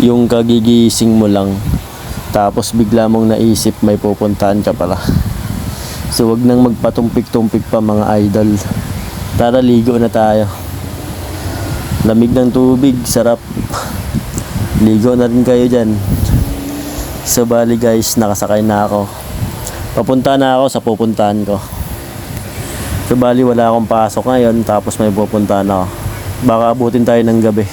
yung kagigising mo lang, tapos bigla mong naisip may pupuntahan ka pala. So wag nang magpatumpik-tumpik pa mga idol. Tara, ligo na tayo. Lamig ng tubig, sarap. Ligo na rin kayo dyan. So bali guys, nakasakay na ako. Papunta na ako sa pupuntahan ko. So bali wala akong pasok ngayon, tapos may pupuntahan ako. Baka abutin tayo ng gabi.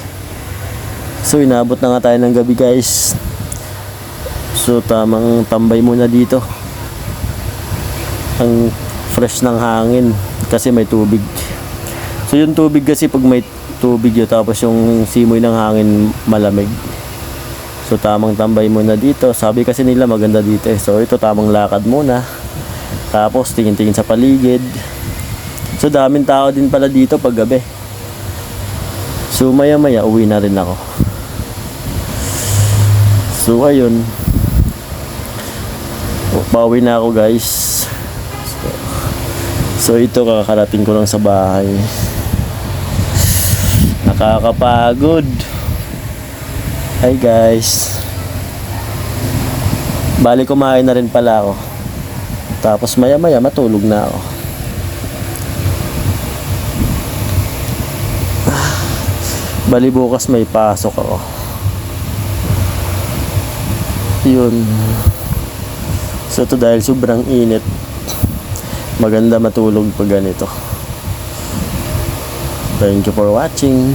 So inabot na nga tayo ng gabi guys. So tamang tambay muna dito. Ang fresh ng hangin kasi may tubig. So yung tubig kasi pag may tubig yun, tapos yung simoy ng hangin malamig. So tamang tambay muna dito. Sabi kasi nila maganda dito eh. So ito tamang lakad muna. Tapos tingin-tingin sa paligid. So daming tao din pala dito pag gabi. So maya maya uwi na rin ako. So ayun. Pauwi na ako guys. So ito, kakarating ko lang sa bahay. Nakakapagod. Hi guys. Bali kumain na rin pala ako. Tapos maya maya matulog na ako. Bali bukas may pasok ako. Yun. So ito dahil sobrang init, maganda matulog pag ganito. Thank you for watching.